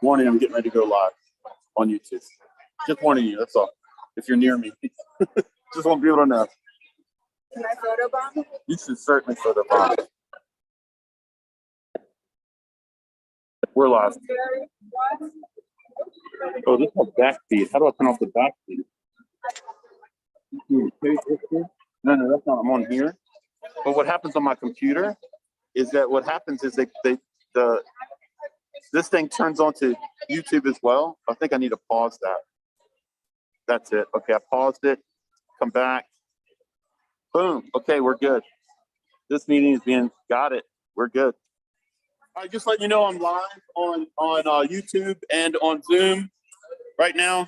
Warning, I'm getting ready to go live on YouTube. Just warning you, that's all. If you're near me. Just want people to know. Can I photobomb? You should certainly photobomb. We're live. Oh, this is a back feed. How do I turn off the back feed? No, that's not. I'm on here. But what happens on my computer is that this thing turns on to YouTube as well. I think I need to pause that. That's it. Okay, I paused it. Come back. Boom. Okay, we're good. This meeting is being, got it. We're good. All right, just letting you know I'm live on YouTube and on Zoom right now.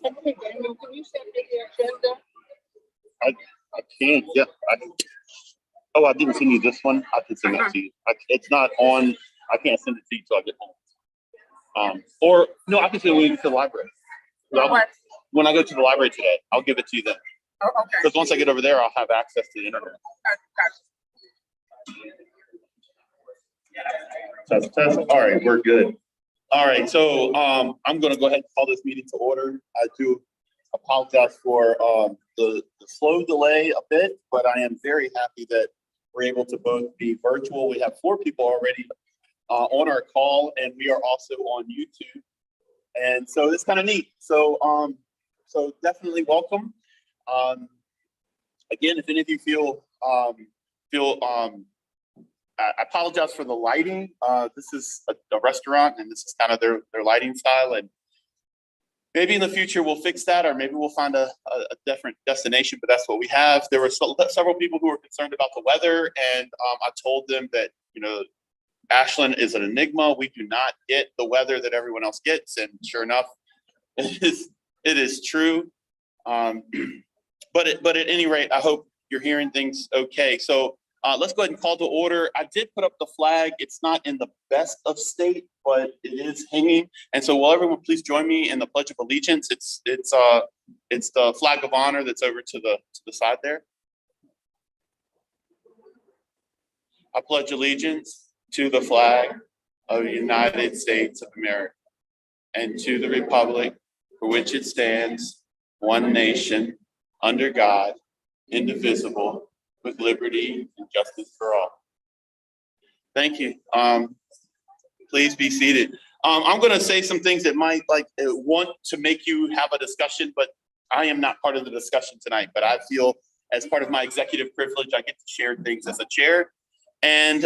Can you send me the agenda? I can't. Yeah. I didn't send you this one. I can send that to you. It's not on. I can't send it to you till I get home. Or no, I can send it when we get to the library. When I go to the library today, I'll give it to you then. Oh, okay. Because once I get over there, I'll have access to the internet. Gotcha. Test. All right, we're good. All right, so I'm going to go ahead and call this meeting to order. I do apologize for the slow delay a bit, but I am very happy that we're able to both be virtual. We have 4 people already on our call, and we are also on YouTube. And so it's kind of neat. So definitely welcome. Again, if any of you feel I apologize for the lighting. This is a restaurant, and this is kind of their lighting style. And maybe in the future we'll fix that, or maybe we'll find a different destination. But that's what we have. There were several people who were concerned about the weather, and I told them that Ashland is an enigma. We do not get the weather that everyone else gets, and sure enough, it is true. But at any rate, I hope you're hearing things okay. So let's go ahead and call to order. I did put up the flag. It's not in the best of state, but it is hanging. And so will everyone please join me in the Pledge of Allegiance? It's the flag of honor that's over to the side there. I pledge allegiance to the flag of the United States of America and to the republic for which it stands, one nation, under God, indivisible, with liberty and justice for all. Thank you. Please be seated. I'm going to say some things that might want to make you have a discussion, but I am not part of the discussion tonight. But I feel as part of my executive privilege, I get to share things as a chair. And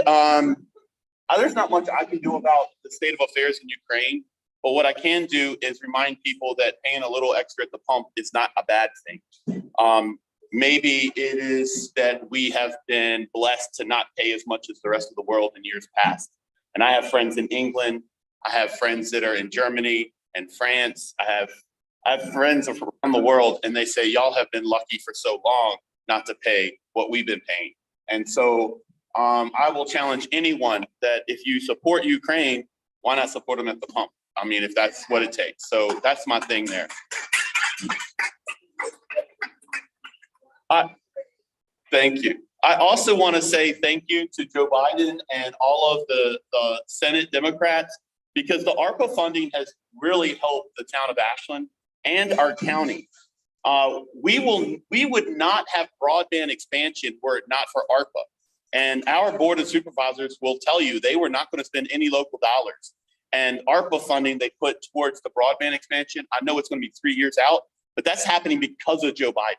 there's not much I can do about the state of affairs in Ukraine. But what I can do is remind people that paying a little extra at the pump is not a bad thing. Maybe it is that we have been blessed to not pay as much as the rest of the world in years past. And I have friends in England. I have friends that are in Germany and France. I have friends around the world, and they say, y'all have been lucky for so long not to pay what we've been paying. And so I will challenge anyone that if you support Ukraine, why not support them at the pump? I mean, if that's what it takes. So that's my thing there. Thank you. I also want to say thank you to Joe Biden and all of the Senate Democrats, because the ARPA funding has really helped the town of Ashland and our county. We would not have broadband expansion were it not for ARPA. And our board of supervisors will tell you they were not going to spend any local dollars. And ARPA funding they put towards the broadband expansion, I know it's going to be 3 years out, but that's happening because of Joe Biden.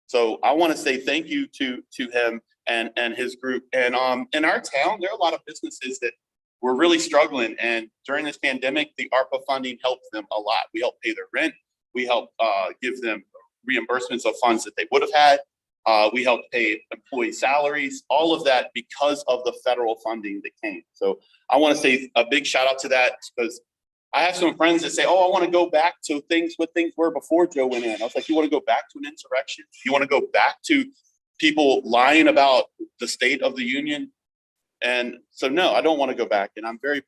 So I want to say thank you to him and his group. And in our town, there are a lot of businesses that were really struggling. And during this pandemic, the ARPA funding helped them a lot. We helped pay their rent. We helped give them reimbursements of funds that they would have had. We helped pay employee salaries, all of that because of the federal funding that came. So I want to say a big shout out to that, because I have some friends that say, oh, I want to go back to what things were before Joe went in. I was like, you want to go back to an insurrection? You want to go back to people lying about the state of the union? And so, no, I don't want to go back. And I'm very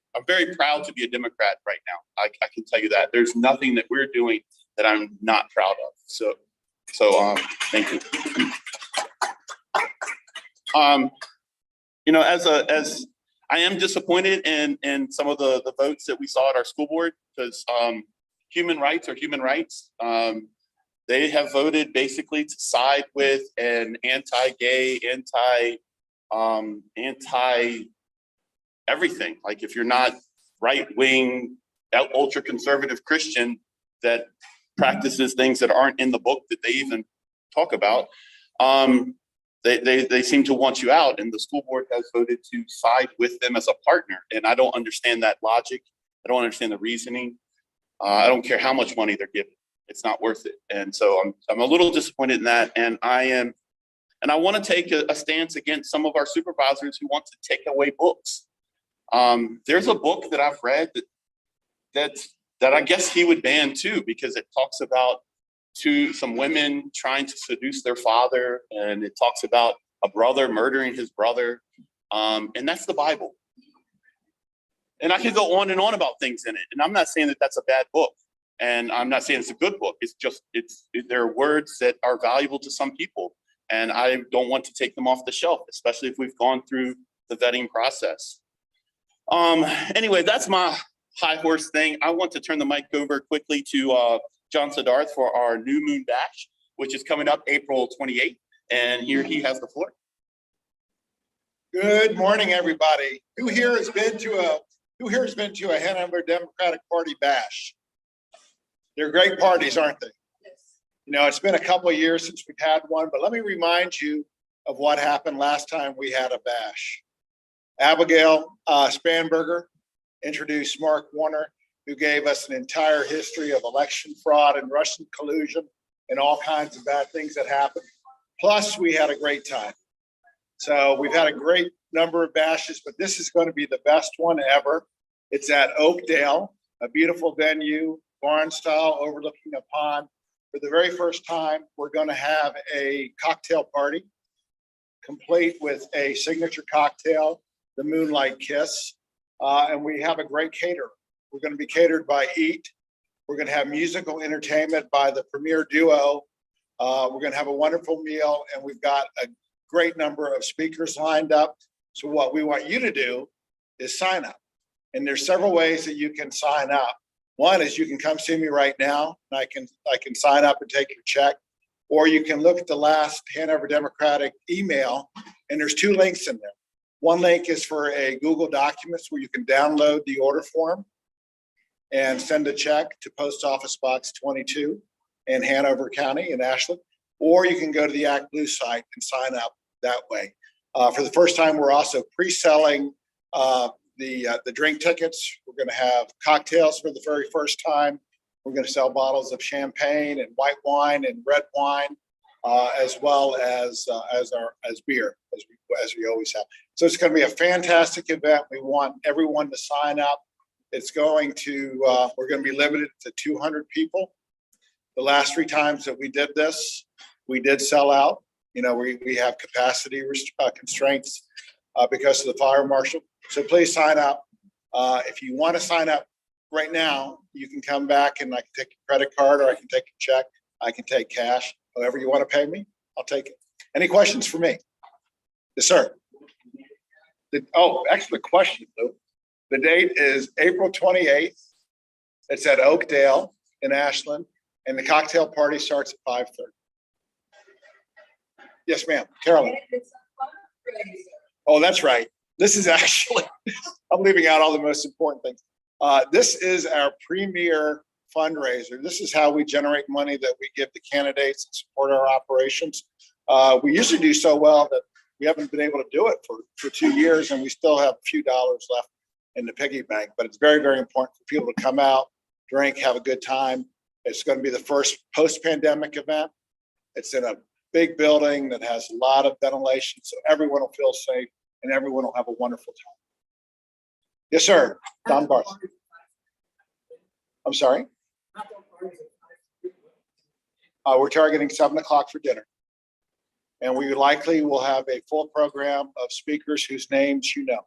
proud to be a Democrat right now. I can tell you that there's nothing that we're doing that I'm not proud of. So thank you. As I am disappointed in some of the votes that we saw at our school board, because human rights are human rights. They have voted basically to side with an anti-gay, anti everything. Like, if you're not right-wing, ultra-conservative Christian that practices things that aren't in the book that they even talk about, they seem to want you out, and the school board has voted to side with them as a partner. And I don't understand that logic. I don't understand the reasoning. I don't care how much money they're given. It's not worth it. And so I'm a little disappointed in that. And I want to take a stance against some of our supervisors who want to take away books. There's a book that I've read that I guess he would ban too, because it talks about some women trying to seduce their father, and it talks about a brother murdering his brother, and that's the Bible. And I could go on and on about things in it, and I'm not saying that that's a bad book, and I'm not saying it's a good book. It's just there are words that are valuable to some people, and I don't want to take them off the shelf, especially if we've gone through the vetting process. Anyway, that's my high horse thing. I want to turn the mic over quickly to John Siddharth for our New Moon Bash, which is coming up April 28th. And here he has the floor. Good morning, everybody. Who here has been to a Hanover Democratic Party bash? They're great parties, aren't they? You know, it's been a couple of years since we've had one, but let me remind you of what happened last time we had a bash. Abigail Spanberger introduced Mark Warner, who gave us an entire history of election fraud and Russian collusion and all kinds of bad things that happened. Plus, we had a great time. So we've had a great number of bashes, but this is going to be the best one ever. It's at Oakdale, a beautiful venue, barn style, overlooking a pond. For the very first time, we're going to have a cocktail party, complete with a signature cocktail, the Moonlight Kiss, and we have a great caterer. We're going to be catered by Eat. We're going to have musical entertainment by the premier duo. We're going to have a wonderful meal, and we've got a great number of speakers lined up. So what we want you to do is sign up. And there's several ways that you can sign up. One is you can come see me right now, and I can sign up and take your check. Or you can look at the last Hanover Democratic email, and there's two links in there. One link is for a Google Documents where you can download the order form and send a check to Post Office Box 22 in Hanover County in Ashland. Or you can go to the Act Blue site and sign up that way. For the first time, we're also pre-selling the drink tickets. We're going to have cocktails for the very first time. We're going to sell bottles of champagne and white wine and red wine, as well as beer, as we always have. So it's going to be a fantastic event. We want everyone to sign up. It's going to we're going to be limited to 200 people. The last three times that we did this, we did sell out. You know, we have capacity constraints because of the fire marshal. So please sign up. If you want to sign up right now, you can come back and I can take your credit card, or I can take a check. I can take cash. However you want to pay me, I'll take it. Any questions for me? Yes, sir. Excellent question, Lou. The date is April 28th. It's at Oakdale in Ashland, and the cocktail party starts at 5:30. Yes, ma'am. Carolyn. Oh, that's right. This is actually, I'm leaving out all the most important things. This is our premier fundraiser. This is how we generate money that we give the candidates and support our operations. We usually do so well that we haven't been able to do it for 2 years, and we still have a few dollars left in the piggy bank. But it's very, very important for people to come out, drink, have a good time. It's going to be the first post-pandemic event. It's in a big building that has a lot of ventilation, so everyone will feel safe and everyone will have a wonderful time. Yes, sir. Don Barth. I'm sorry. We're targeting 7 o'clock for dinner. And we likely will have a full program of speakers whose names you know.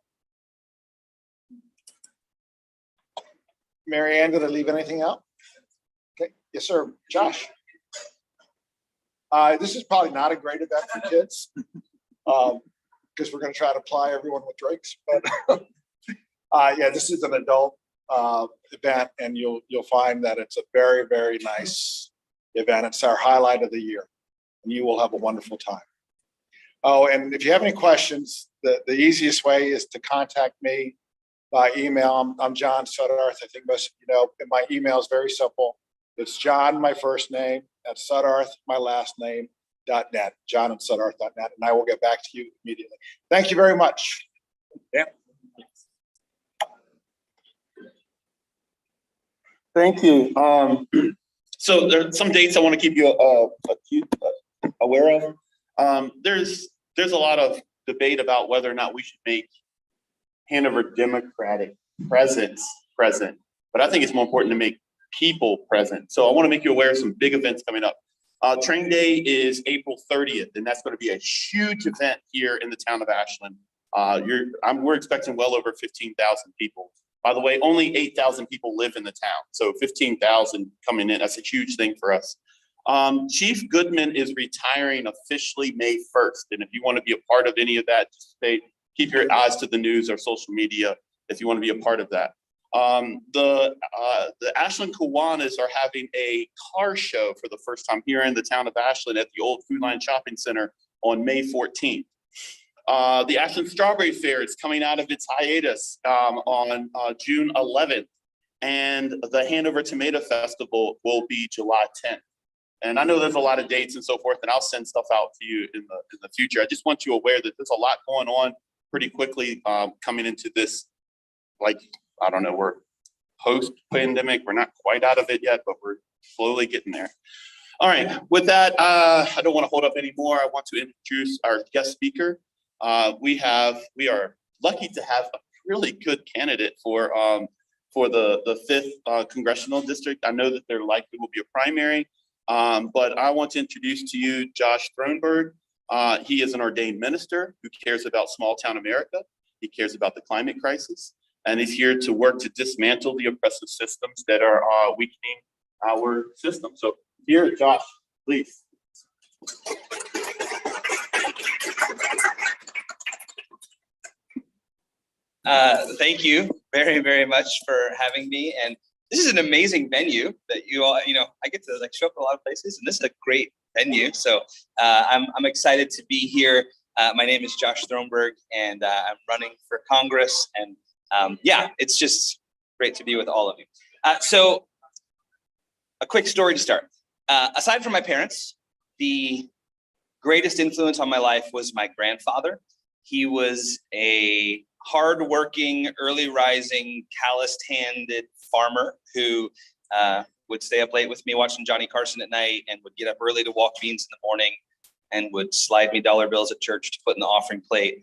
Mary Ann, did I leave anything out? Okay, yes, sir. Josh? This is probably not a great event for kids because we're going to try to ply everyone with drinks. But yeah, this is an adult event, and you'll find that it's a very, very nice event. It's our highlight of the year, and you will have a wonderful time. Oh, and if you have any questions, the easiest way is to contact me by email. I'm John Suddarth. I think most of you know, and my email is very simple. It's John, my first name, at Suddarth, my last name, .net, john@suddarth.net, and I will get back to you immediately. Thank you very much. Yeah. Thank you. So there's some dates I want to keep you aware of. There's a lot of debate about whether or not we should make Hanover Democratic presence present, but I think it's more important to make people present. So I want to make you aware of some big events coming up. Train Day is April 30th, and that's going to be a huge event here in the town of Ashland. We're expecting well over 15,000 people. By the way, only 8,000 people live in the town, so 15,000 coming in, that's a huge thing for us. Chief Goodman is retiring officially May 1st, and if you want to be a part of any of that, just keep your eyes to the news or social media if you want to be a part of that. The Ashland Kiwanis are having a car show for the first time here in the town of Ashland at the old Food Line Shopping Center on May 14th. The Ashland Strawberry Fair is coming out of its hiatus on June 11th, and the Hanover Tomato Festival will be July 10th. And I know there's a lot of dates and so forth, and I'll send stuff out to you in the future. I just want you aware that there's a lot going on pretty quickly coming into this, like, I don't know, we're post-pandemic. We're not quite out of it yet, but we're slowly getting there. All right, with that, I don't want to hold up anymore. I want to introduce our guest speaker. We are lucky to have a really good candidate for the 5th congressional district. I know that there likely will be a primary, but I want to introduce to you Josh Throneburg. He is an ordained minister who cares about small town America. He cares about the climate crisis, and he's here to work to dismantle the oppressive systems that are weakening our system. So here, Josh, please. Thank you very, very much for having me. And this is an amazing venue that you all, I get to like show up at a lot of places, and this is a great venue. So I'm excited to be here. My name is Josh Throneburg, and I'm running for Congress. And yeah, it's just great to be with all of you. So a quick story to start. Aside from my parents, the greatest influence on my life was my grandfather. He was a hardworking, early rising, calloused-handed farmer who would stay up late with me watching Johnny Carson at night and would get up early to walk beans in the morning and would slide me dollar bills at church to put in the offering plate.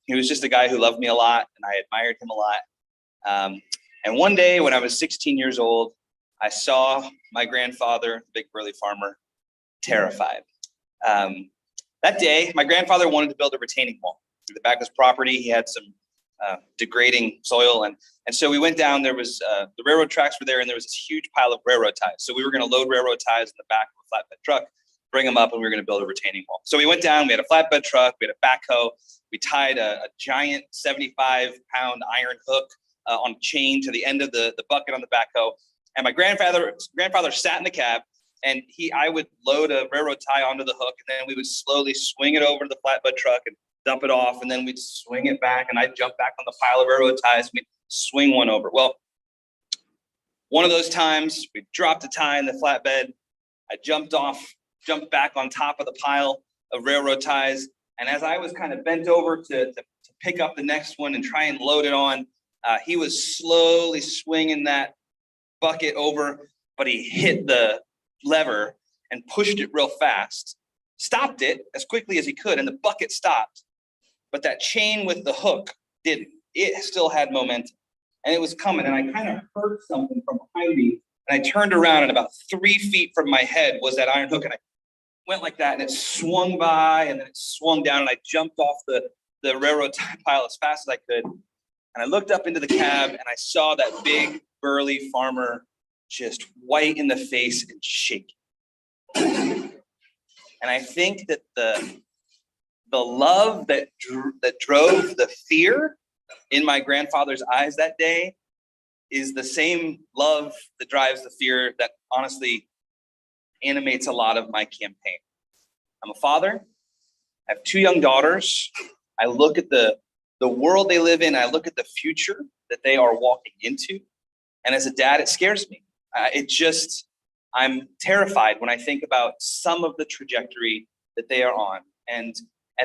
He was just a guy who loved me a lot, and I admired him a lot. And one day when I was 16 years old, I saw my grandfather, the big burly farmer, terrified. That day, my grandfather wanted to build a retaining wall. At the back of his property, he had some degrading soil. And so we went down, there was, the railroad tracks were there, and there was this huge pile of railroad ties. So we were gonna load railroad ties in the back of a flatbed truck, bring them up, and we were gonna build a retaining wall. So we went down, we had a flatbed truck, we had a backhoe, we tied a giant 75-pound iron hook on a chain to the end of the bucket on the backhoe. And my grandfather sat in the cab, and I would load a railroad tie onto the hook, and then we would slowly swing it over to the flatbed truck and dump it off, and then we'd swing it back, and I'd jump back on the pile of railroad ties, and we'd swing one over. Well, one of those times, we dropped a tie in the flatbed, I jumped back on top of the pile of railroad ties, and as I was kind of bent over to pick up the next one and try and load it on, he was slowly swinging that bucket over, but he hit the lever and pushed it real fast, stopped it as quickly as he could, and the bucket stopped. But that chain with the hook didn't. It still had momentum, and it was coming, and I kind of heard something from behind me, and I turned around, and about 3 feet from my head was that iron hook, and I went like that, and it swung by, and then it swung down, and I jumped off the railroad tie pile as fast as I could. And I looked up into the cab, and I saw that big, burly farmer just white in the face and shaking. And I think that the love that drove the fear in my grandfather's eyes that day is the same love that drives the fear that honestly animates a lot of my campaign. I'm a father. I have 2 young daughters. I look at the world they live in. I look at the future that they are walking into. And as a dad, it scares me. I'm terrified when I think about some of the trajectory that they are on. And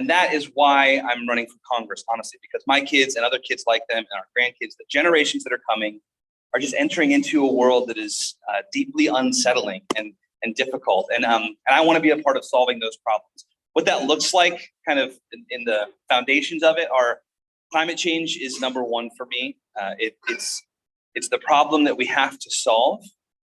that is why I'm running for Congress, honestly, because my kids and other kids like them and our grandkids, the generations that are coming, are just entering into a world that is deeply unsettling and difficult. And I want to be a part of solving those problems. What that looks like kind of in the foundations of it are climate change is number one for me. It's the problem that we have to solve.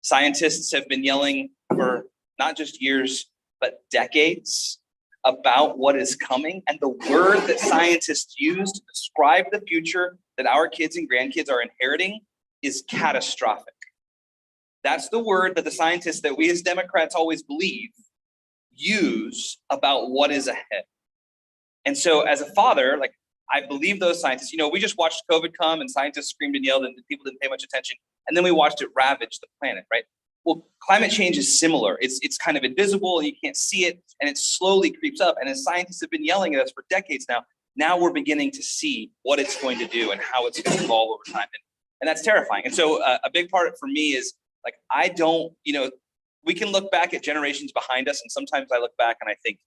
Scientists have been yelling for not just years, but decades about what is coming. And the word that scientists use to describe the future that our kids and grandkids are inheriting is catastrophic. That's the word that the scientists that we as Democrats always believe use about what is ahead. And so as a father, like, I believe those scientists. We just watched COVID come and scientists screamed and yelled and people didn't pay much attention. And then we watched it ravage the planet, right? Well, climate change is similar. It's kind of invisible and you can't see it, and it slowly creeps up. And as scientists have been yelling at us for decades now we're beginning to see what it's going to do and how it's going to evolve over time. And that's terrifying. And so a big part for me is, like, we can look back at generations behind us, and sometimes I look back and I think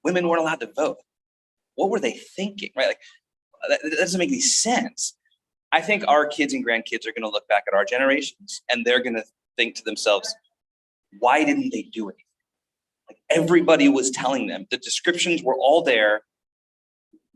women weren't allowed to vote. What were they thinking, right? Like, that doesn't make any sense. I think our kids and grandkids are going to look back at our generations and they're going to think to themselves, why didn't they do anything? Like, everybody was telling them, the descriptions were all there.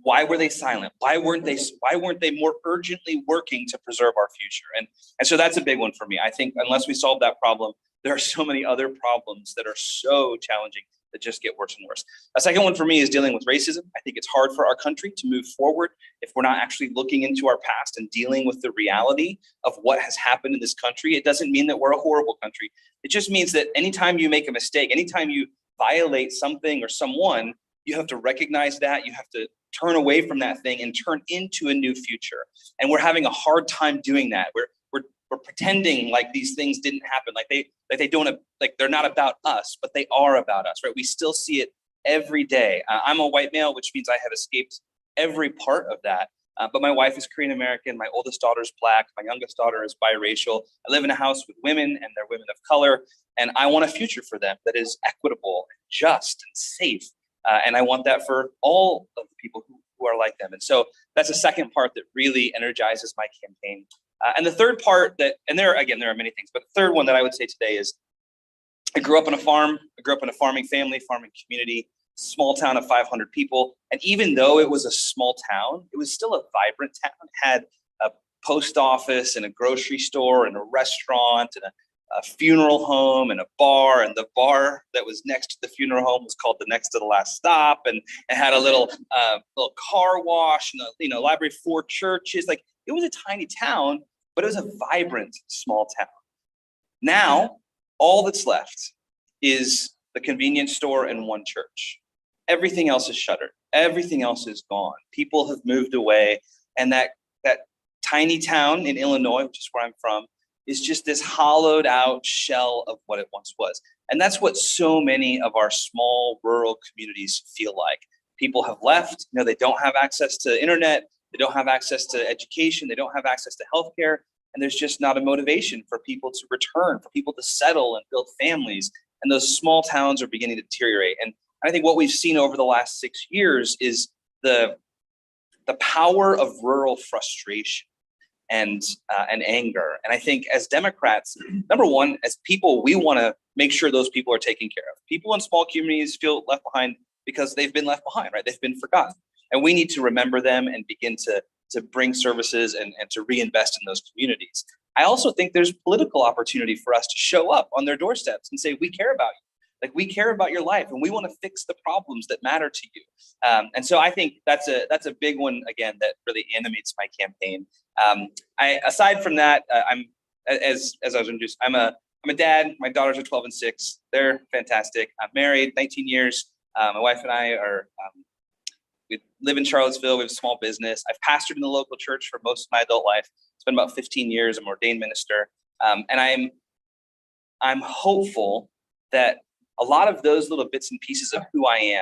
Why were they silent? Why weren't they more urgently working to preserve our future? And so that's a big one for me. I think unless we solve that problem, there are so many other problems that are so challenging that just get worse and worse. A second one for me is dealing with racism. I think it's hard for our country to move forward if we're not actually looking into our past and dealing with the reality of what has happened in this country. It doesn't mean that we're a horrible country. It just means that anytime you make a mistake, anytime you violate something or someone, you have to recognize that. You have to turn away from that thing and turn into a new future. And we're having a hard time doing that. We're pretending like these things didn't happen, like they don't, like they're not about us, but they are about us, right? We still see it every day. I'm a white male, which means I have escaped every part of that. But my wife is Korean American. My oldest daughter is Black. My youngest daughter is biracial. I live in a house with women, and they're women of color. And I want a future for them that is equitable, and just, and safe. And I want that for all of the people who are like them. And so that's a second part that really energizes my campaign. And the third part and there are many things, but the third one that I would say today is, I grew up on a farm. I grew up in a farming family, farming community, small town of 500 people. And even though it was a small town, it was still a vibrant town. It had a post office and a grocery store and a restaurant and a funeral home and a bar. And the bar that was next to the funeral home was called the Next to the Last Stop. And it had a little car wash and a library, 4 churches. Like, it was a tiny town, but it was a vibrant small town. Now, all that's left is the convenience store and 1 church. Everything else is shuttered. Everything else is gone. People have moved away. And that tiny town in Illinois, which is where I'm from, is just this hollowed out shell of what it once was. And that's what so many of our small rural communities feel like. People have left, they don't have access to internet. They don't have access to education. They don't have access to healthcare. And there's just not a motivation for people to return, for people to settle and build families. And those small towns are beginning to deteriorate. And I think what we've seen over the last 6 years is the power of rural frustration and anger. And I think as Democrats, number one, as people, we want to make sure those people are taken care of. People in small communities feel left behind because they've been left behind, right? They've been forgotten. And we need to remember them and begin to bring services and to reinvest in those communities. I also think there's political opportunity for us to show up on their doorsteps and say, we care about you. Like, we care about your life and we want to fix the problems that matter to you. And so I think that's a big one, again, that really animates my campaign. Aside from that, I'm, as I was introduced, I'm a dad. My daughters are 12 and 6. They're fantastic. I'm married 19 years. My wife and I are, we live in Charlottesville. We have a small business. I've pastored in the local church for most of my adult life. It's been about 15 years. I'm an ordained minister. And I'm hopeful that a lot of those little bits and pieces of who I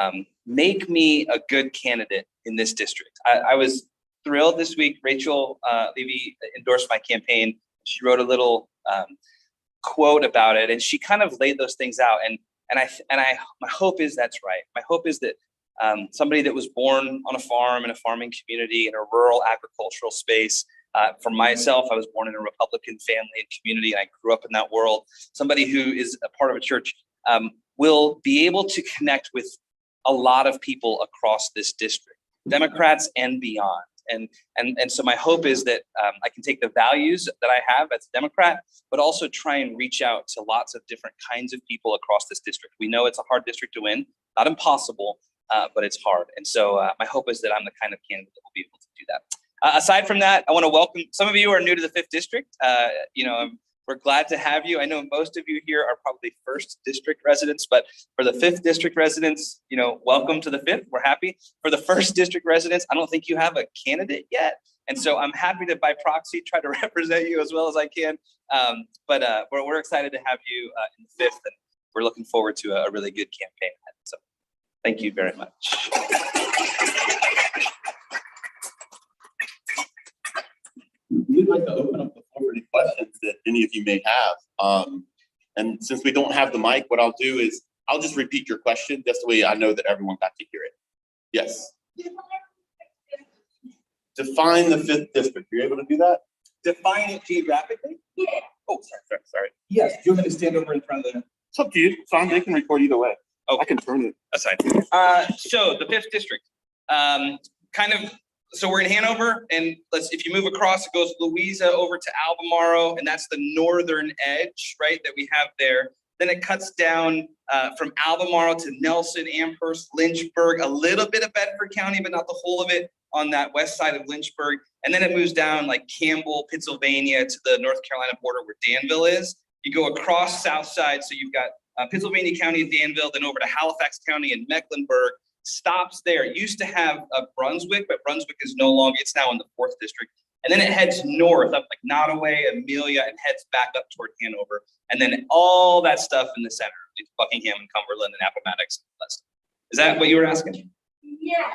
am make me a good candidate in this district. I was thrilled this week. Rachel Levy endorsed my campaign. She wrote a little quote about it, and she kind of laid those things out. And my hope is that's right. My hope is that somebody that was born on a farm in a farming community in a rural agricultural space. For myself, I was born in a Republican family and community, and I grew up in that world. Somebody who is a part of a church will be able to connect with a lot of people across this district, Democrats and beyond. And so my hope is that I can take the values that I have as a Democrat, but also try and reach out to lots of different kinds of people across this district. We know it's a hard district to win, not impossible, but it's hard. And so my hope is that I'm the kind of candidate that will be able to do that. Aside from that, I want to welcome some of you who are new to the 5th District. We're glad to have you. I know most of you here are probably 1st District residents, but for the 5th District residents, welcome to the 5th. We're happy. For the 1st District residents, I don't think you have a candidate yet. And so I'm happy to, by proxy, try to represent you as well as I can. But we're excited to have you in the 5th, and we're looking forward to a really good campaign. So thank you very much. We'd like to open up the floor for any questions that any of you may have. And since we don't have the mic, what I'll do is I'll just repeat your question. That's the way I know that everyone got to hear it. Yes. Define the 5th District. Are you able to do that? Define it geographically? Yeah. Oh, sorry. Yes. Do you want me to stand over in front of the? It's up to you. It's fine. They can record either way. Oh, I can turn it. Aside. So the 5th District, so we're in Hanover, and if you move across, it goes Louisa over to Albemarle, and that's the northern edge, right, that we have there. Then it cuts down from Albemarle to Nelson, Amherst, Lynchburg, a little bit of Bedford County, but not the whole of it on that west side of Lynchburg. And then it moves down like Campbell, Pennsylvania to the North Carolina border where Danville is. You go across south side, so you've got Pennsylvania County and Danville, then over to Halifax County and Mecklenburg. Stops there. It used to have Brunswick, but Brunswick is no longer, it's now in the 4th District. And then it heads north up like Nottoway, Amelia, and heads back up toward Hanover. And then all that stuff in the center, Buckingham and Cumberland and Appomattox. And all that stuff. Is that what you were asking? Yeah.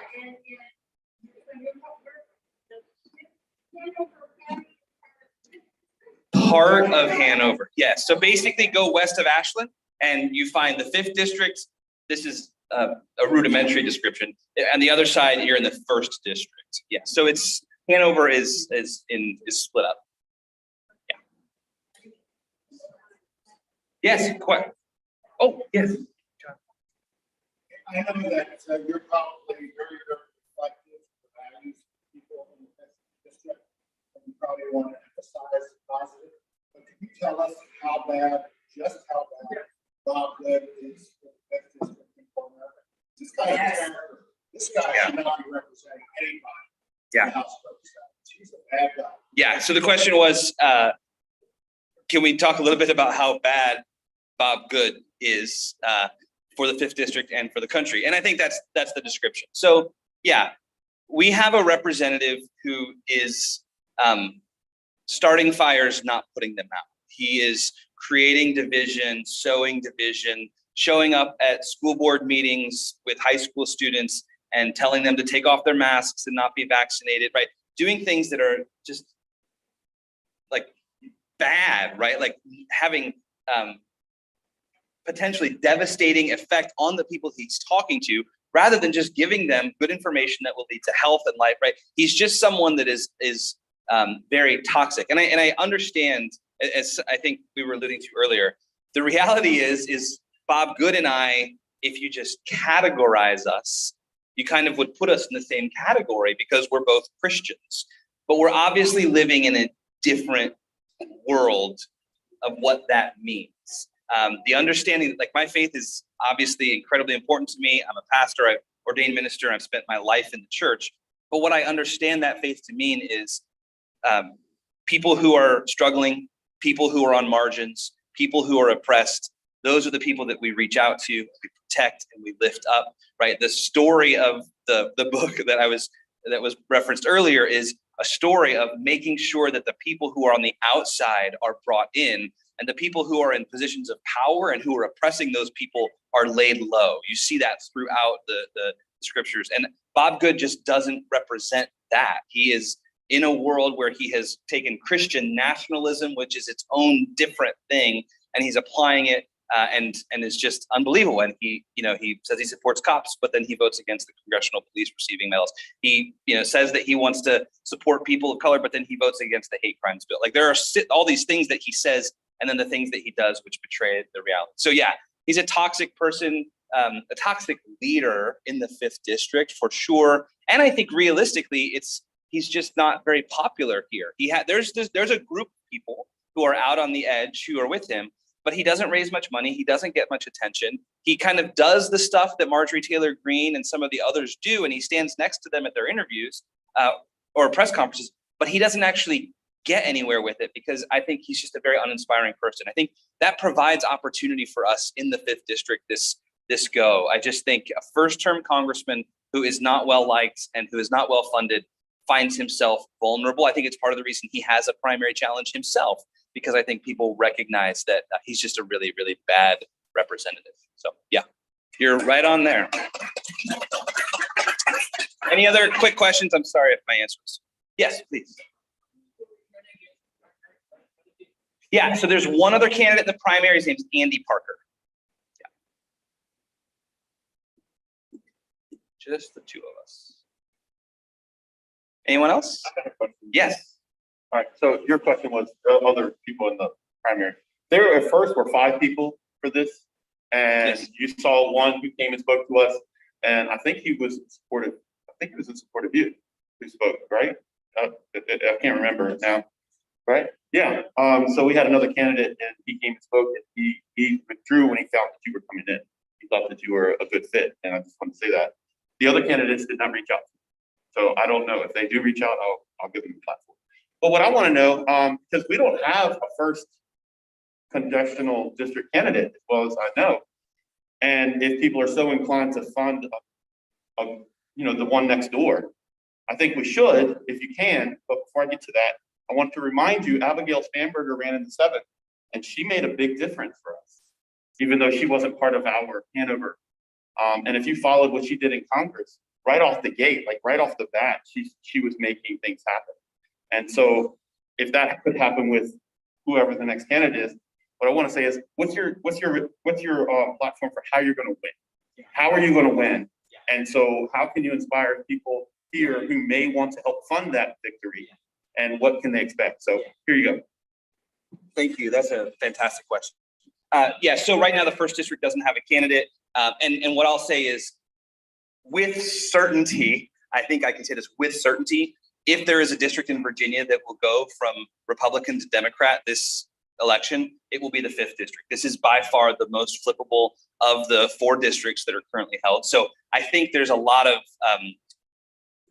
Part of Hanover, yes. So basically go west of Ashland and you find the 5th District. This is a rudimentary description. On the other side, you're in the 1st District. Yeah, so it's Hanover is split up. Yeah. Yes. Quite. Oh, yes. I know that you're probably very, very reflective of the values of people in the district, and you probably want to emphasize the positive. But can you tell us just how bad Bob Good is for the 5th District in Florida? This guy, this guy should not be representing anybody. Yeah. In the House of Representatives. He's a bad guy. Yeah. So the question was, can we talk a little bit about how bad Bob Good is for the 5th District and for the country? And I think that's the description. So yeah, we have a representative who is starting fires, not putting them out. He is creating division, sowing division, showing up at school board meetings with high school students and telling them to take off their masks and not be vaccinated, right? Doing things that are just like bad, right? Like having potentially devastating effect on the people he's talking to, rather than just giving them good information that will lead to health and life, right? He's just someone that is very toxic. And I understand, as I think we were alluding to earlier, the reality is Bob Good and I, if you just categorize us, you kind of would put us in the same category because we're both Christians, but we're obviously living in a different world of what that means. The understanding, like my faith is obviously incredibly important to me. I'm a pastor, I've ordained minister, I've spent my life in the church. But what I understand that faith to mean is people who are struggling, people who are on margins, people who are oppressed. Those are the people that we reach out to, we protect, and we lift up, right? The story of the book that was referenced earlier is a story of making sure that the people who are on the outside are brought in, and the people who are in positions of power and who are oppressing those people are laid low. You see that throughout the scriptures. And Bob Good just doesn't represent that. He is in a world where he has taken Christian nationalism, which is its own different thing, and he's applying it and is just unbelievable. And he says he supports cops, but then he votes against the congressional police receiving medals. He says that he wants to support people of color, but then he votes against the hate crimes bill. Like there are all these things that he says, and then the things that he does, which betray the reality. So yeah, he's a toxic person, a toxic leader in the 5th district for sure. And I think realistically, he's just not very popular here. There's a group of people who are out on the edge who are with him, but he doesn't raise much money. He doesn't get much attention. He kind of does the stuff that Marjorie Taylor Greene and some of the others do, and he stands next to them at their interviews or press conferences, but he doesn't actually get anywhere with it because I think he's just a very uninspiring person. I think that provides opportunity for us in the 5th district this go. I just think a first-term congressman who is not well liked and who is not well funded finds himself vulnerable. I think it's part of the reason he has a primary challenge himself, because I think people recognize that he's just a really, really bad representative. So yeah, you're right on there. Any other quick questions? I'm sorry if my answer was yes, please. Yeah, so there's one other candidate in the primary. His name's Andy Parker. Yeah. Just the two of us. Anyone else? I have a question. Yes. All right, so your question was other people in the primary. There at first were 5 people for this, and Yes. you saw one who came and spoke to us, and I think he was supportive. I think he was in support of you who spoke, right? I can't remember now, right? Yeah. So we had another candidate, and he came and spoke, and he withdrew when he found that you were coming in. He thought that you were a good fit, and I just want to say that. The other candidates did not reach out. So I don't know if they do reach out. I'll give them a platform. But what I want to know, because we don't have a first congressional district candidate, as well as I know, and if people are so inclined to fund, the one next door, I think we should, if you can. But before I get to that, I want to remind you, Abigail Spanberger ran in the 7th, and she made a big difference for us, even though she wasn't part of our Hanover. And if you followed what she did in Congress, right off the gate, like right off the bat, she was making things happen. And so if that could happen with whoever the next candidate is, what I want to say is, what's your platform for how you're going to win? How are you going to win? And so how can you inspire people here who may want to help fund that victory? And what can they expect? So here you go. Thank you. That's a fantastic question. So right now the 1st district doesn't have a candidate. And what I'll say is, with certainty, I think I can say this with certainty, if there is a district in Virginia that will go from Republican to Democrat this election, it will be the 5th district. This is by far the most flippable of the 4 districts that are currently held. So I think there's a lot of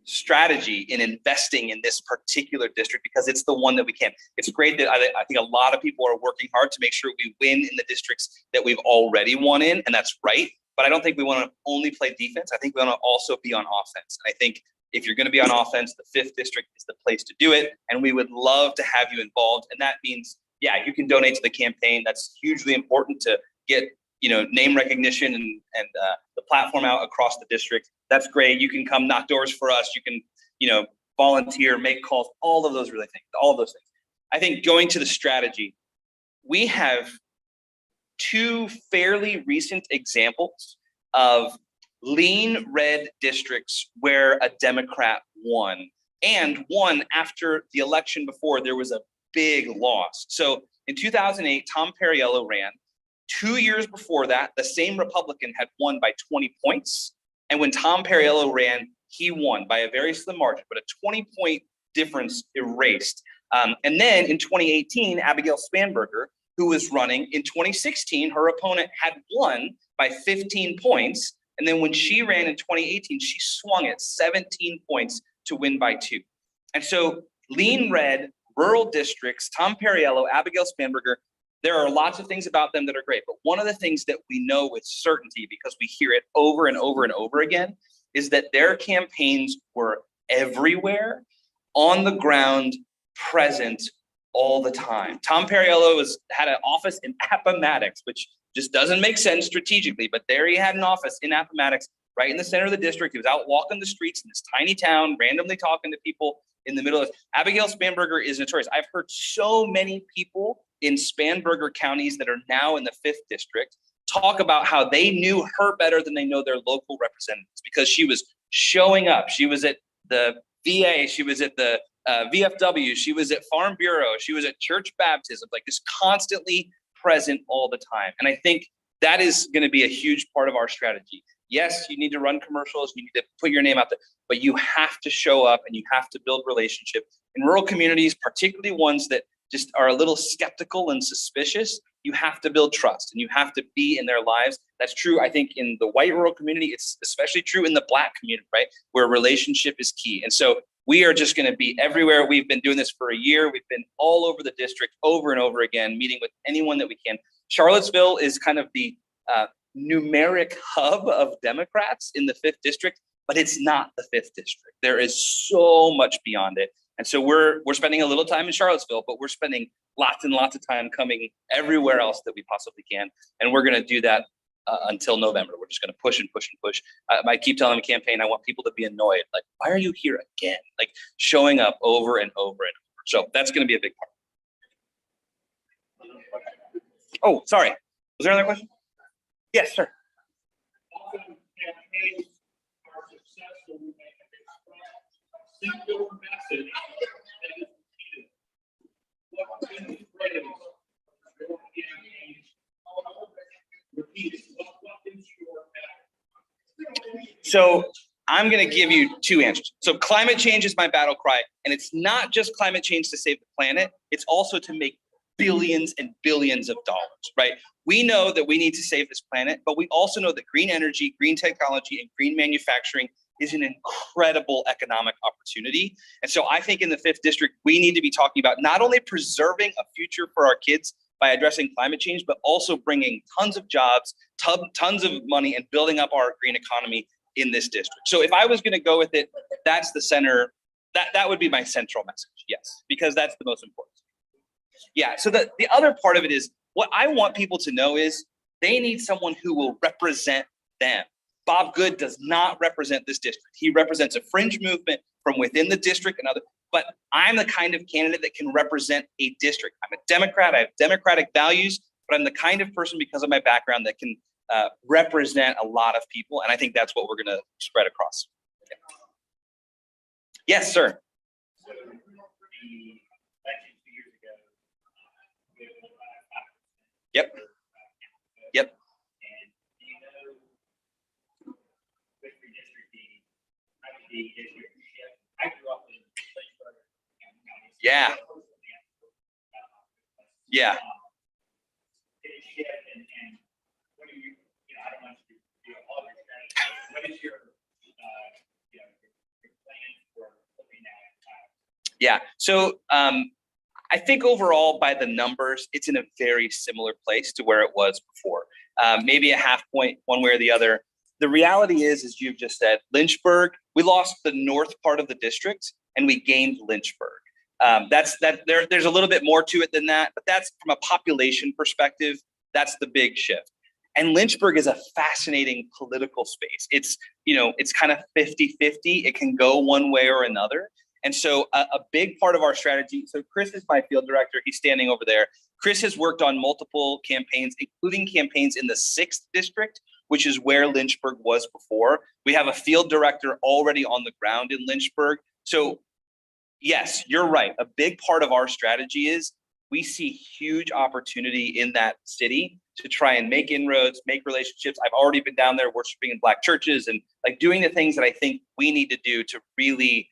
strategy in investing in this particular district because it's the one that we can. It's great that I think a lot of people are working hard to make sure we win in the districts that we've already won in, and that's right. But I don't think we want to only play defense. I think we want to also be on offense. And I think if you're going to be on offense, the 5th district is the place to do it. And we would love to have you involved. And that means, you can donate to the campaign. That's hugely important to get, name recognition and the platform out across the district. That's great. You can come knock doors for us. You can, volunteer, make calls, all of those things. I think going to the strategy, we have 2 fairly recent examples of lean red districts where a Democrat won and won after the election before there was a big loss. So in 2008, Tom Perriello ran. 2 years before that, the same Republican had won by 20 points. And when Tom Perriello ran, he won by a very slim margin, but a 20-point difference erased. And then in 2018, Abigail Spanberger, who was running, in 2016, her opponent had won by 15 points. And then when she ran in 2018, she swung it 17 points to win by 2. And so lean red, rural districts, Tom Perriello, Abigail Spanberger, there are lots of things about them that are great. But one of the things that we know with certainty, because we hear it over and over and over again, is that their campaigns were everywhere, on the ground, present all the time. Tom Perriello had an office in Appomattox, which just doesn't make sense strategically, but there he had an office in Appomattox, right in the center of the district. He was out walking the streets in this tiny town, randomly talking to people in the middle of it. Abigail Spanberger is notorious. I've heard so many people in Spanberger counties that are now in the 5th district talk about how they knew her better than they know their local representatives, because she was showing up. She was at the VA, she was at the VFW, she was at Farm Bureau, she was at church baptism, like just constantly present all the time. And I think that is going to be a huge part of our strategy. Yes, you need to run commercials, you need to put your name out there, but you have to show up and you have to build relationship in rural communities, particularly ones that just are a little skeptical and suspicious. You have to build trust and you have to be in their lives. That's true, I think, in the white rural community. It's especially true in the Black community, right? Where relationship is key. And so we are just going to be everywhere. We've been doing this for a year. We've been all over the district over and over again, meeting with anyone that we can. Charlottesville is kind of the numeric hub of Democrats in the 5th district, but it's not the 5th district. There is so much beyond it. And so we're spending a little time in Charlottesville, but we're spending lots and lots of time coming everywhere else that we possibly can. And we're going to do that until November. We're just going to push and push and push. I keep telling the campaign, I want people to be annoyed. Like, why are you here again? Like showing up over and over and over. So that's going to be a big part. Oh, sorry. Was there another question? Yes, sir. Often campaigns are successful when they express a single message that is repeated. What can the phrase your campaigns repeat? What is your message? So I'm going to give you 2 answers. So climate change is my battle cry, and it's not just climate change to save the planet. It's also to make billions and billions of dollars, right? We know that we need to save this planet, but we also know that green energy, green technology, and green manufacturing is an incredible economic opportunity. And so I think in the 5th district, we need to be talking about not only preserving a future for our kids by addressing climate change, but also bringing tons of jobs, tons of money, and building up our green economy in this district. So if I was going to go with it, that's the center. That would be my central message, yes, because that's the most important. Yeah, so the other part of it is, what I want people to know is they need someone who will represent them. Bob Good does not represent this district. He represents a fringe movement from within the district and other, but I'm the kind of candidate that can represent a district. I'm a Democrat, I have democratic values, but I'm the kind of person, because of my background, that can represent a lot of people. And I think that's what we're gonna spread across. Yeah. Yes, sir. So, the election 2 years ago, we had won by 5%. Yep. Yep. And do you know, with redistricting, how did the district shift? I grew up in Lynchburg. Yeah. Yeah. Did it shift, and what do you know, I don't want you to do all your strategy. What is your, your plan for looking at? Yeah. So I think overall, by the numbers, it's in a very similar place to where it was before. Maybe a half point one way or the other. The reality is, as you've just said, Lynchburg, we lost the north part of the district and we gained Lynchburg. There's a little bit more to it than that, but that's from a population perspective, that's the big shift. And Lynchburg is a fascinating political space. It's kind of 50-50. It can go one way or another. And so a big part of our strategy, so Chris is my field director, he's standing over there. Chris has worked on multiple campaigns, including campaigns in the 6th district, which is where Lynchburg was before. We have a field director already on the ground in Lynchburg. So Yes, you're right. A big part of our strategy is we see huge opportunity in that city to try and make inroads, make relationships. I've already been down there worshiping in Black churches and like doing the things that I think we need to do to really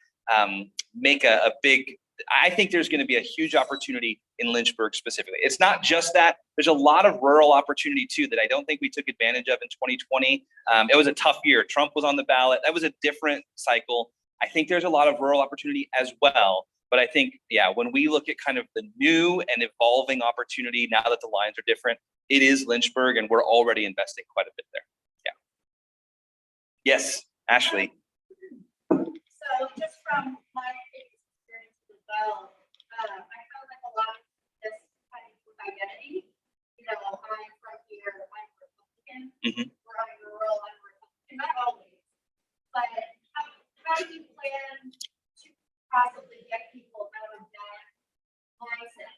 make a big, I think there's going to be a huge opportunity in Lynchburg specifically. It's not just that. There's a lot of rural opportunity too that I don't think we took advantage of in 2020. It was a tough year. Trump was on the ballot. That was a different cycle. I think there's a lot of rural opportunity as well. But I think, yeah, when we look at kind of the new and evolving opportunity now that the lines are different, it is Lynchburg, and we're already investing quite a bit there. Yeah. Yes, Ashley. So just from my experience as well, I felt like a lot of this kind of with identity. You know, I'm from here, I'm Republican, or I'm rural, I'm Republican, not always. But how do you plan to possibly get people out of that mindset?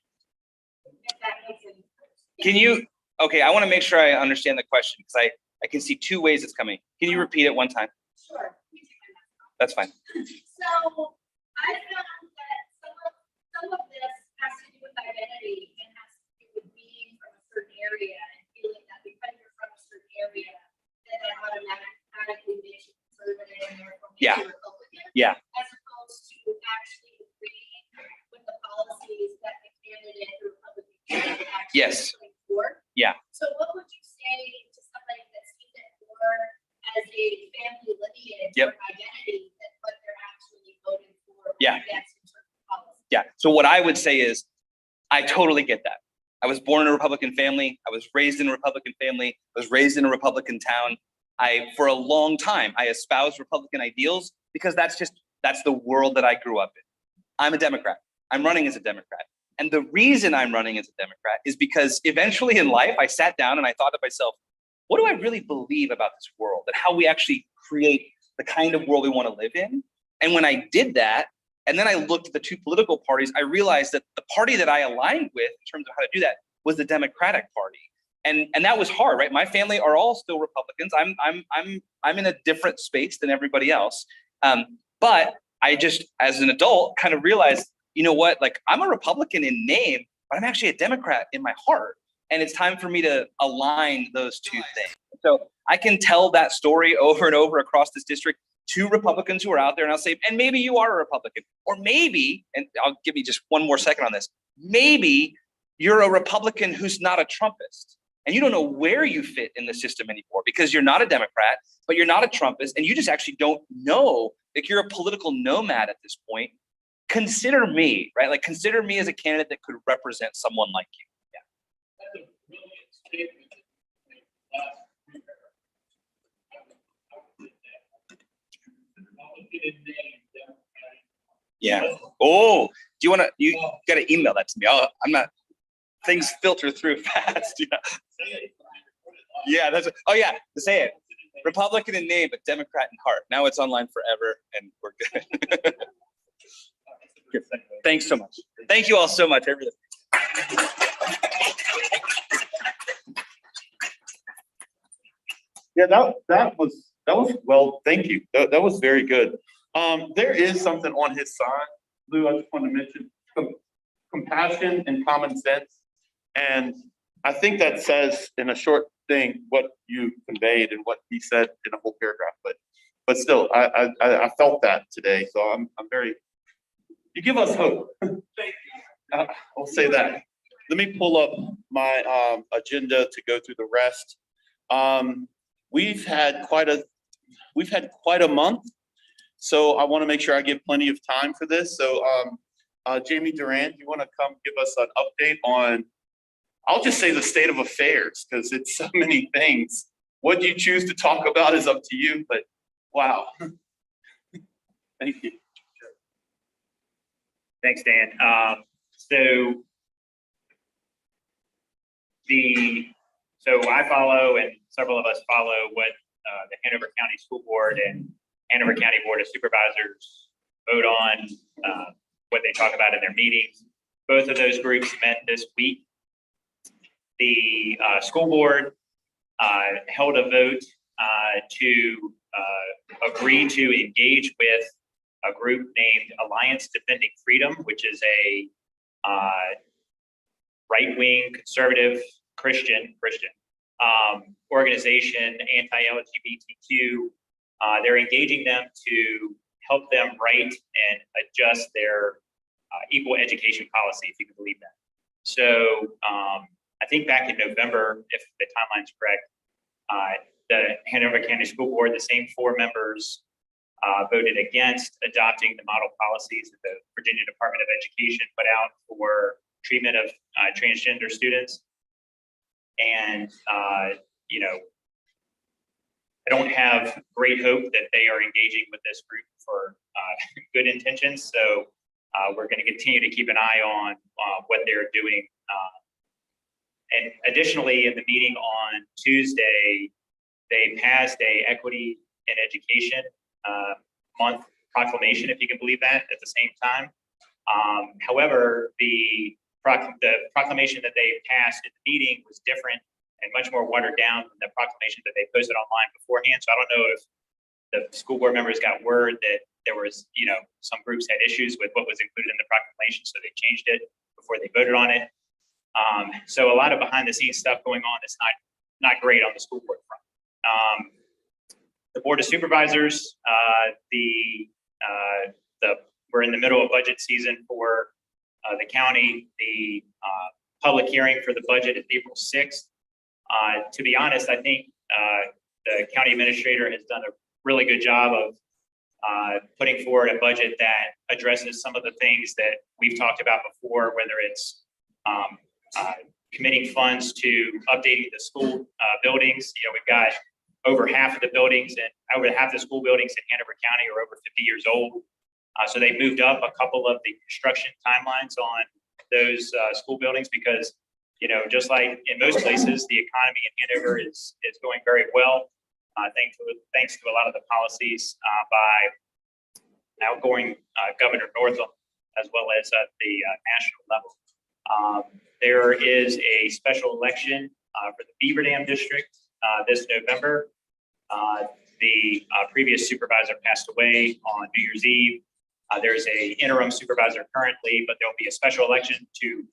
If that makes any sense. Can you, okay, I want to make sure I understand the question because I can see two ways it's coming. Can you repeat it one time? Sure. That's fine. So I found that some of this has to do with identity and has to do with being from a certain area and feeling that because you're from a certain area, that automatically makes you conservative or makes Yeah. you Republican. Yeah. As opposed to actually agreeing with the policies that the candidate or Republican actually Yes. putting forth. Yeah. So what would you say to somebody that sees it more as a family lineage Yep. or identity than what they're actually voting for? Yeah. Against in terms of policy? Yeah. So what I would say is, I totally get that. I was born in a Republican family. I was raised in a Republican family. I was raised in a Republican town. For a long time, I espoused Republican ideals because that's the world that I grew up in. I'm a Democrat. I'm running as a Democrat. And the reason I'm running as a Democrat is because eventually in life, I sat down and I thought to myself, what do I really believe about this world and how we actually create the kind of world we want to live in? And when I did that, and then I looked at the two political parties, I realized that the party that I aligned with in terms of how to do that was the Democratic Party. And that was hard, right? My family are all still Republicans. I'm in a different space than everybody else. But I just, as an adult, kind of realized, you know what, like I'm a Republican in name, but I'm actually a Democrat in my heart. And it's time for me to align those two things. So I can tell that story over and over across this district to Republicans who are out there, and I'll say, and maybe you are a Republican, or maybe, and I'll give you just one more second on this, maybe you're a Republican who's not a Trumpist, and you don't know where you fit in the system anymore because you're not a Democrat, but you're not a Trumpist, and you just actually don't know, like you're a political nomad at this point. Consider me, right? Like consider me as a candidate that could represent someone like you. That's a brilliant statement. Last year. Republican in name, Democratic. Yeah. Oh, do you want to, you got to email that to me. I'm not, things filter through fast. Yeah. Yeah. That's, oh yeah, to say it. Republican in name, but Democrat in heart. Now it's online forever and we're good. Good. Thanks so much. Thank you all so much. I really. Yeah, that was well, thank you. That was very good. There is something on his side, Lou, I just want to mention, compassion and common sense. And I think that says in a short thing what you conveyed and what he said in a whole paragraph. But still, I felt that today. So I'm very, you give us hope. I'll say that. Let me pull up my agenda to go through the rest. We've had quite a month, so I want to make sure I give plenty of time for this. So Jamie Durant, you want to come give us an update on, I'll just say the state of affairs, because it's so many things. What you choose to talk about is up to you, but wow. Thank you. Thanks, Dan. So I follow, and several of us follow what the Hanover County School Board and Hanover County Board of Supervisors vote on, what they talk about in their meetings. Both of those groups met this week. The school board held a vote to agree to engage with a group named Alliance Defending Freedom, which is a right-wing conservative Christian organization, anti-LGBTQ. They're engaging them to help them write and adjust their equal education policy, if you can believe that. So I think back in November, if the timeline's correct, the Hanover County School Board, the same 4 members voted against adopting the model policies that the Virginia Department of Education put out for treatment of transgender students. And, you know, I don't have great hope that they are engaging with this group for good intentions. So we're going to continue to keep an eye on what they're doing. And additionally, in the meeting on Tuesday, they passed a equity in education month proclamation, if you can believe that, at the same time. However, the proclamation that they passed at the meeting was different and much more watered down than the proclamation that they posted online beforehand. So I don't know if the school board members got word that there was, you know, some groups had issues with what was included in the proclamation, so they changed it before they voted on it. So a lot of behind the scenes stuff going on that's not great on the school board front. The Board of Supervisors, we're in the middle of budget season for the county. The public hearing for the budget is April 6th. To be honest, I think the county administrator has done a really good job of putting forward a budget that addresses some of the things that we've talked about before, whether it's committing funds to updating the school buildings. You know, we've got over half of the buildings and over half the school buildings in Hanover County are over 50 years old. So they moved up a couple of the construction timelines on those school buildings because, you know, just like in most places, the economy in Hanover is going very well, thanks to a lot of the policies by outgoing Governor Northam, as well as at the national level. There is a special election for the Beaver Dam District this November. The previous supervisor passed away on New Year's Eve. There's a interim supervisor currently, but there'll be a special election to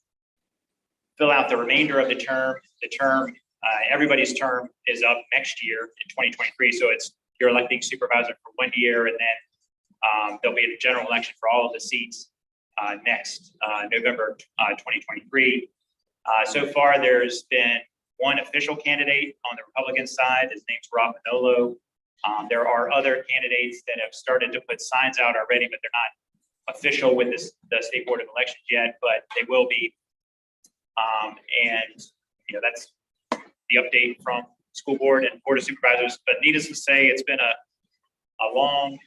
fill out the remainder of the term. Everybody's term is up next year in 2023. So you're electing supervisor for 1 year, and then there'll be a general election for all of the seats next November 2023. So far, there's been one official candidate on the Republican side. His name's Rob Manolo. There are other candidates that have started to put signs out already, but they're not official with the State Board of Elections yet, but they will be. And you know, that's the update from school board and Board of Supervisors. But needless to say, it's been a long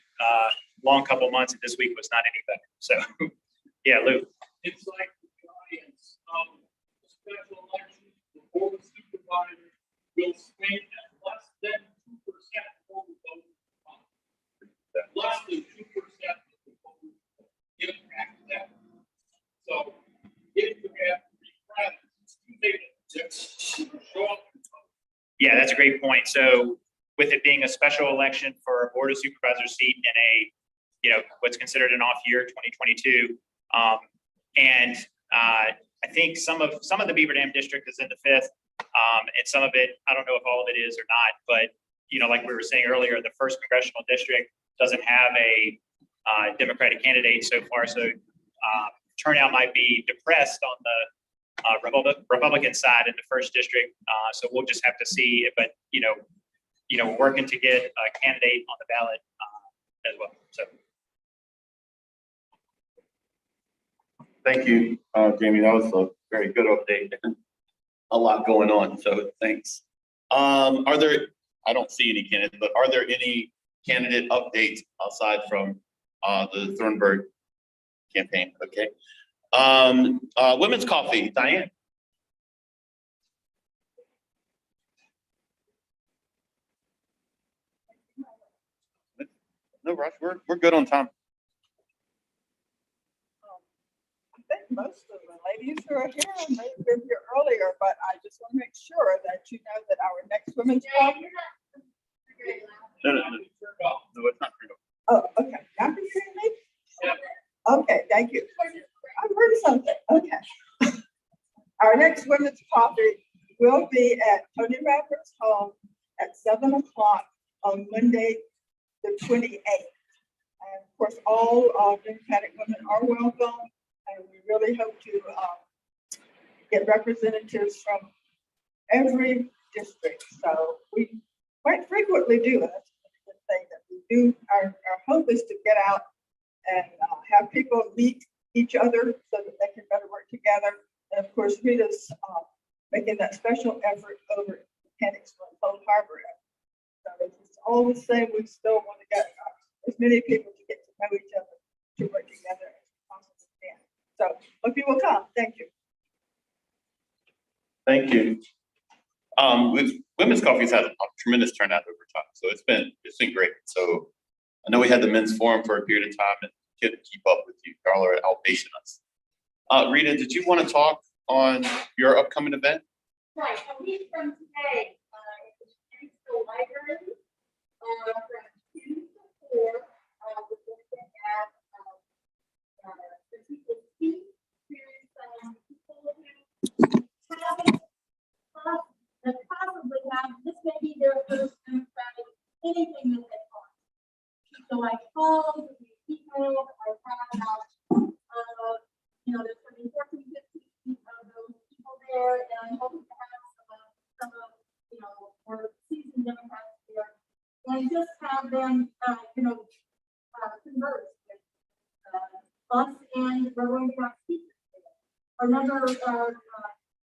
couple of months, and this week was not any better. So, yeah, Lou. It's like the audience of the special election, the Board of Supervisors will swing at less than 2% of the vote. Less than 2% of the vote impact that. So if you have 3 friends, you make it show up. Yeah, that's a great point. So with it being a special election for a Board of Supervisors seat in a, you know, what's considered an off year, 2022, and I think some of the Beaver Dam District is in the 5th, and some of it, I don't know if all of it is or not, but, you know, like we were saying earlier, the 1st Congressional District doesn't have a Democratic candidate so far, so turnout might be depressed on the Republican side in the 1st District, so we'll just have to see. But you know, we're working to get a candidate on the ballot as well. So. Thank you, Jamie. That was a very good update. A lot going on, so thanks. Are there, I don't see any candidates, but are there any candidate updates aside from the Throneburg campaign? Okay. Women's coffee, Diane. No rush, we're good on time. I think most of the ladies who are here may have been here earlier, but I just want to make sure that you know that our next women's coffee. No, it's not true. Oh, okay. Not be sure, maybe. next women's coffee will be at Tony Rapper's home at 7 o'clock on Monday, the 28th. And of course, all Democratic women are welcome, and we really hope to get representatives from every district. So we quite frequently do it. Say that we do. Our hope is to get out and have people meet each other so that they can better work together. And of course, Rita's making that special effort over at Mechanicsville and Cold Harbor. So it's all the same. We still want to get as many people to get to know each other, to work together as we possibly can. So hope you will come. Thank you. Thank you. With women's coffee's had a tremendous turnout over time, so it's been great. So I know we had the men's forum for a period of time and couldn't keep up with you. Y'all are outpacing us. Rita, did you want to talk on your upcoming event? Right, a week from today, in the library, from 2 to 4, we're looking at the people speak to some people who that possibly have, this may be their first democratic anything that they want. So I called the people, I found out, there's going to be 14, 15 of those people there, and I'm hoping to have some of, more seasoned Democrats there, and just have them, converse with us, and we're going to have speakers there. Another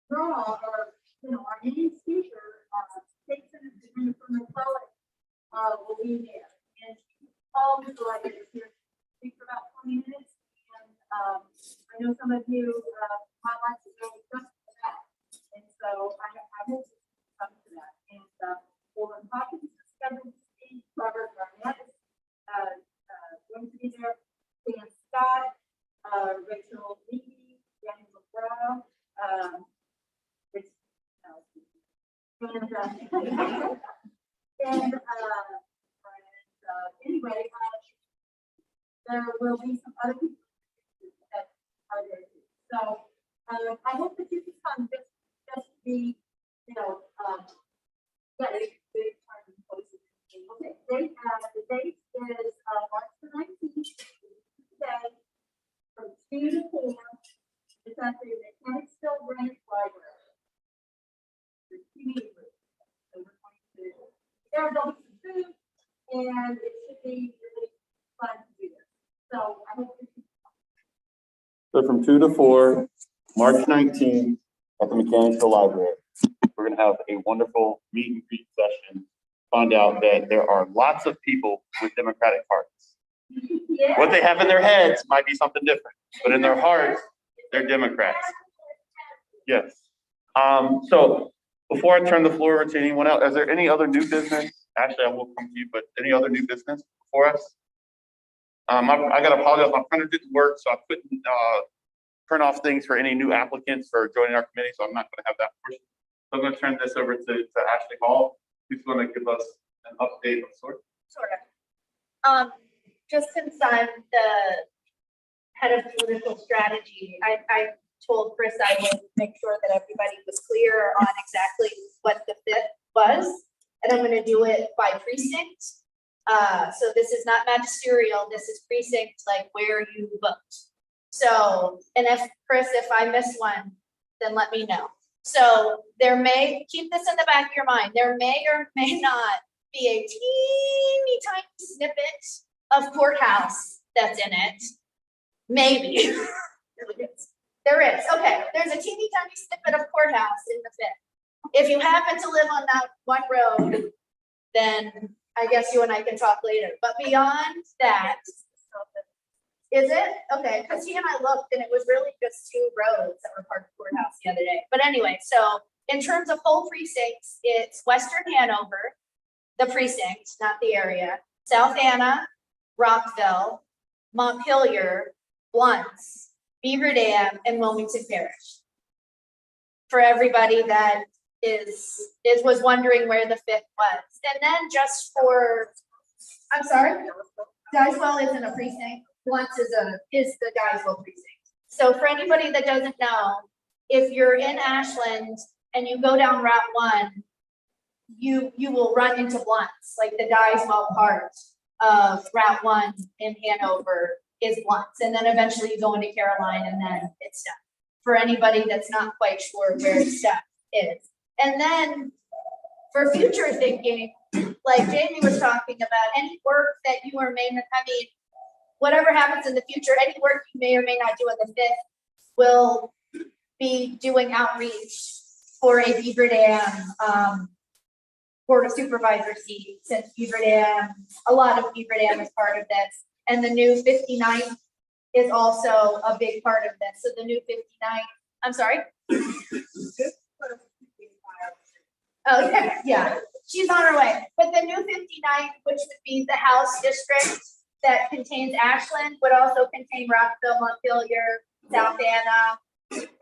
draw, or our main speaker, State Senator from McClellan, will be there, and all the delegates here speak for about 20 minutes, and I know some of you might like to go just for that, and so I hope to come to that. And Warren Hawkins is scheduled to speak, Robert Garnett is going to be there, Dan Scott, Rachel Levy, Daniel McGraw, anyway, there will be some other people that are there too. So I hope that you can come just to be, big turning places. Okay, the date is March the 19th, today, from 2 to 4. It's at the Mechanicsville Branch Library. There'll be some food, and it should be really fun to do this. So I hope you can. So from 2 to 4, March 19th at the Mechanicsville Library, we're going to have a wonderful meet and greet session. Find out that there are lots of people with Democratic parties. Yeah. What they have in their heads might be something different, but in their hearts, they're Democrats. Yes. So before I turn the floor over to anyone else, is there any other new business? Actually, I will come to you, but any other new business before us? I got to apologize. My printer didn't work, so I couldn't print off things for any new applicants for joining our committee, so I'm not going to have that portion. So I'm going to turn this over to Ashley Hall, who's going to give us an update of sorts. Sort of. Just since I'm the head of political strategy, I told Chris I would make sure that everybody was clear on exactly what the fit was, and I'm going to do it by precinct. So this is not magisterial. This is precinct, like where you vote. So, and if Chris, if I miss one, then let me know. So there may, keep this in the back of your mind, there may or may not be a teeny tiny snippet of courthouse that's in it. Maybe. There is. Okay, there's a teeny tiny snippet of courthouse in the fit. If you happen to live on that one road, then I guess you and I can talk later. But beyond that, is it? Okay, because he and I looked and it was really just 2 roads that were part of the courthouse the other day. But anyway, so in terms of whole precincts, it's Western Hanover, the precinct, not the area, South Anna, Rockville, Montpelier, Blunt, Beaver Dam, and Wilmington Parish. For everybody that was wondering where the fit was. And then just for, I'm sorry, Dicewell isn't a precinct. Blunt is the Dicewell precinct. So for anybody that doesn't know, if you're in Ashland and you go down Route 1, you will run into Blunts, like the Dyswell part of Route 1 in Hanover is Blunts. And then eventually you go into Caroline and then it's Steph. For anybody that's not quite sure where Steph is. And then for future thinking, like Jamie was talking about, any work that you or may, whatever happens in the future, any work you may or may not do in the 5th will be doing outreach for a Beaver Dam Board of Supervisor seat, since Beaver Dam, a lot of Beaver Dam is part of this. And the new 59th is also a big part of this. So the new 59th, I'm sorry? Oh, yeah, she's on her way. But the new 59th, which would be the House district that contains Ashland, would also contain Rockville, Montpelier, South Anna,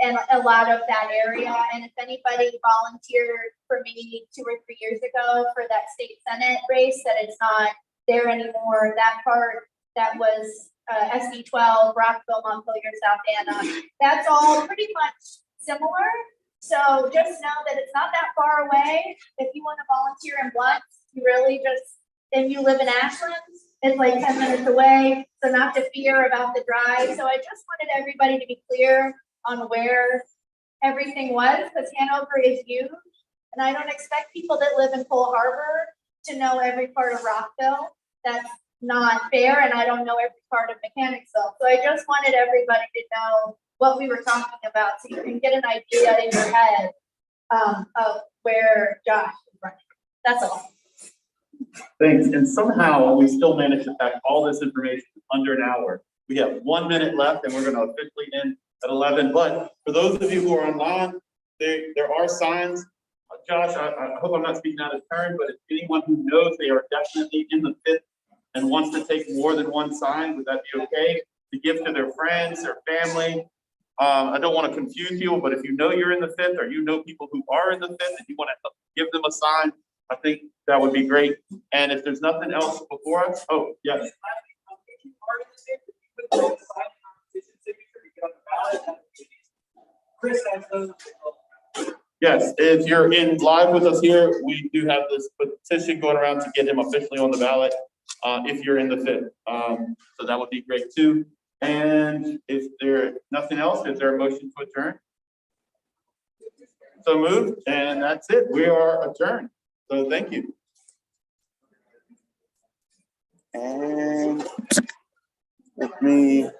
and a lot of that area. And if anybody volunteered for me 2 or 3 years ago for that state Senate race, that it's not there anymore, that part that was SB 12, Rockville, Montpelier, South Anna, that's all pretty much similar. So just know that it's not that far away. If you want to volunteer in Blunt, you really just, if you live in Ashland, it's like 10 minutes away. So not to fear about the drive. So I just wanted everybody to be clear on where everything was, because Hanover is huge. And I don't expect people that live in Cole Harbor to know every part of Rockville. That's not fair. And I don't know every part of Mechanicsville. So I just wanted everybody to know what we were talking about, so you can get an idea in your head of where Josh is running. That's all. Thanks. And somehow we still managed to pack all this information under an hour. We have 1 minute left and we're going to officially end at 11. But for those of you who are online, there are signs. Josh, I hope I'm not speaking out of turn, but if anyone who knows they are definitely in the 5th and wants to take more than one sign, would that be okay? To give to their friends, their family. I don't want to confuse you, but if you know you're in the 5th or you know people who are in the 5th and you want to give them a sign, I think that would be great. And if there's nothing else before us, oh, yes. Yes, if you're in live with us here, we do have this petition going around to get him officially on the ballot if you're in the 5th. So that would be great too. And if there nothing else, is there a motion to adjourn? So moved, and that's it. We are adjourned. So thank you. And let me